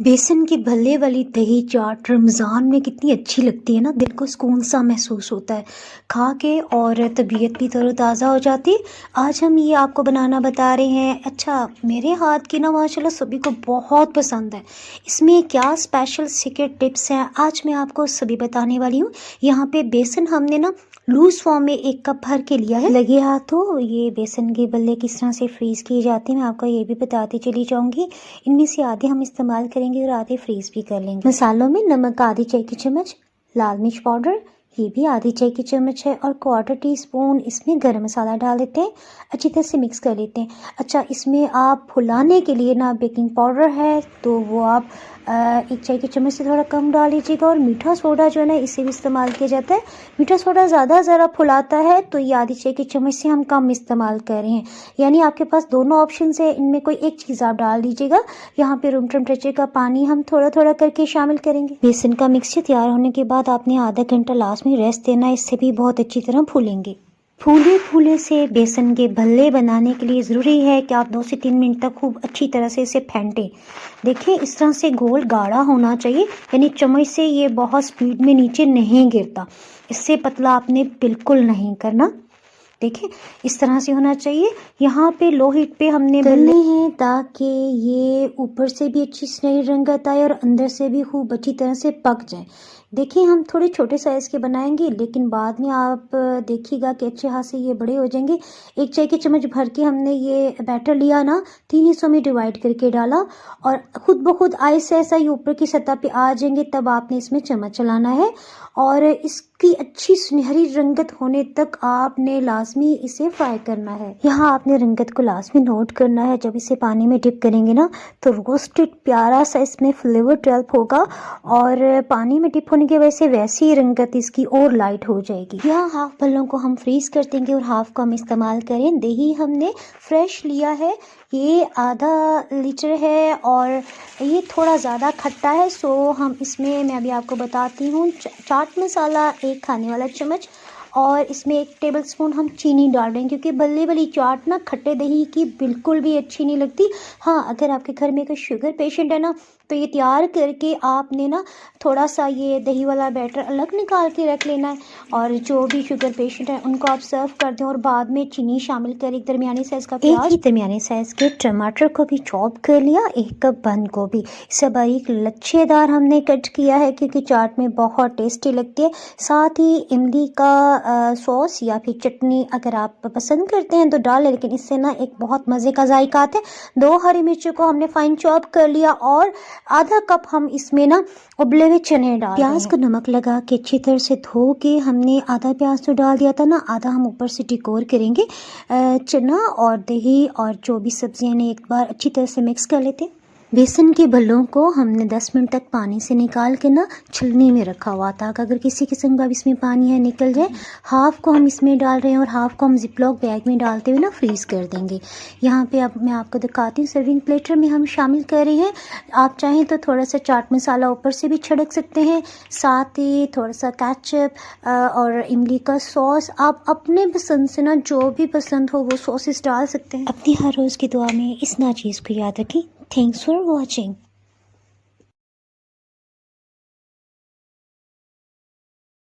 बेसन की भल्ले वाली दही चाट रमज़ान में कितनी अच्छी लगती है ना, दिल को सुकून सा महसूस होता है खा के और तबीयत भी तरोताज़ा हो जाती है। आज हम ये आपको बनाना बता रहे हैं। अच्छा, मेरे हाथ की ना माशाल्लाह सभी को बहुत पसंद है। इसमें क्या स्पेशल सीक्रेट टिप्स हैं आज मैं आपको सभी बताने वाली हूँ। यहाँ पे बेसन हमने ना लूज़ फॉर्म में 1 कप भर के लिया है। लगे हाथों ये बेसन के बल्ले किस तरह से फ्रीज़ किए जाते हैं मैं आपको ये भी बताती चली जाऊँगी। इनमें से आधे हम इस्तेमाल करेंगे और आधे फ्रीज भी कर लेंगे। मसालों में नमक आधी चाय की चम्मच, लाल मिर्च पाउडर ये भी आधी चाय की चम्मच है और 1/4 टीस्पून इसमें गरम मसाला डाल देते हैं। अच्छी तरह से मिक्स कर लेते हैं। अच्छा, इसमें आप फुलाने के लिए ना बेकिंग पाउडर है तो वो आप 1 चाय की चम्मच से थोड़ा कम डाल लीजिएगा। और मीठा सोडा जो है ना इसे भी इस्तेमाल किया जाता है। मीठा सोडा ज़रा फुलाता है तो ये आधी चाय की चम्मच से हम कम इस्तेमाल कर रहे हैं। यानी आपके पास दोनों ऑप्शन है, इनमें कोई एक चीज़ आप डाल दीजिएगा। यहाँ पे रूम टेम्परेचर का पानी हम थोड़ा थोड़ा करके शामिल करेंगे। बेसन का मिक्सचर तैयार होने के बाद आपने आधा घंटा लास्ट में रेस्ट देना, इससे भी बहुत अच्छी तरह फूलेंगे। फूले फूले से बेसन के भल्ले बनाने के लिए ज़रूरी है कि आप 2 से 3 मिनट तक खूब अच्छी तरह से इसे फेंटें। देखिए इस तरह से गोल गाढ़ा होना चाहिए, यानी चम्मच से ये बहुत स्पीड में नीचे नहीं गिरता। इससे पतला आपने बिल्कुल नहीं करना। देखिए इस तरह से होना चाहिए। यहाँ पे लो हीट पे हमने तलने हैं ताकि ये ऊपर से भी अच्छी सुनहरी रंगत आए और अंदर से भी खूब अच्छी तरह से पक जाए। देखिए हम थोड़े छोटे साइज़ के बनाएंगे लेकिन बाद में आप देखिएगा कि अच्छे हाथ से ये बड़े हो जाएंगे। 1 चाय की चम्मच भर के हमने ये बैटर लिया ना, 3 हिस्सों में डिवाइड करके डाला और खुद ब खुद ऐसा ऐसा ही ऊपर की सतह पे आ जाएंगे। तब आपने इसमें चम्मच चलाना है और इसकी अच्छी सुनहरी रंगत होने तक आपने लाजमी इसे फ्राई करना है। यहाँ आपने रंगत को लाजमी नोट करना है। जब इसे पानी में डिप करेंगे ना तो रोस्टेड प्यारा सा इसमें फ्लेवर डेवलप होगा और पानी में डिप होने की वजह से वैसी ही रंगत इसकी और लाइट हो जाएगी। यहाँ हाफ भल्लों को हम फ्रीज कर देंगे और हाफ को हम इस्तेमाल करें। दही हमने फ्रेश लिया है, ये आधा लीटर है और ये थोड़ा ज़्यादा खट्टा है, सो हम इसमें मैं अभी आपको बताती हूँ चाट मसाला 1 खाने वाला चम्मच और इसमें 1 टेबलस्पून हम चीनी डाल रहे हैं क्योंकि बल्ले वाली चाट ना खट्टे दही की बिल्कुल भी अच्छी नहीं लगती। हाँ, अगर आपके घर में कोई शुगर पेशेंट है ना तो ये तैयार करके आपने ना थोड़ा सा ये दही वाला बैटर अलग निकाल के रख लेना है और जो भी शुगर पेशेंट है उनको आप सर्व कर दें और बाद में चीनी शामिल कर। एक दरमियानी साइज़ का प्याज, एक दरमियानी साइज़ के टमाटर को भी चॉप कर लिया, 1 कप बंद गोभी, इसे बारीक लच्छेदार हमने कट किया है क्योंकि चाट में बहुत टेस्टी लगती है। साथ ही इमली का सॉस या फिर चटनी अगर आप पसंद करते हैं तो डालें, लेकिन इससे ना एक बहुत मज़े का जायका आता है। 2 हरी मिर्चों को हमने फाइन चॉप कर लिया और आधा कप हम इसमें ना उबले हुए चने डाल। प्याज को नमक लगा के अच्छी तरह से धो के हमने आधा प्याज तो डाल दिया था ना, आधा हम ऊपर से डेकोर करेंगे। चना और दही और जो भी सब्जियां ने एक बार अच्छी तरह से मिक्स कर लेते हैं। बेसन के भल्लों को हमने 10 मिनट तक पानी से निकाल के ना छलनी में रखा हुआ था, अगर किसी किस्म का इसमें पानी है निकल जाए। हाफ को हम इसमें डाल रहे हैं और हाफ को हम जिपलॉक बैग में डालते हुए ना फ्रीज़ कर देंगे। यहाँ पे अब मैं आपको दिखाती हूँ, सर्विंग प्लेटर में हम शामिल कर रहे हैं। आप चाहें तो थोड़ा सा चाट मसाला ऊपर से भी छिड़क सकते हैं, साथ ही थोड़ा सा केचप और इमली का सॉस। आप अपने पसंद से ना जो भी पसंद हो वो सॉसेस डाल सकते हैं। अपनी हर रोज़ की दुआ में इस नाचीज़ को याद रखें। Thanks for watching.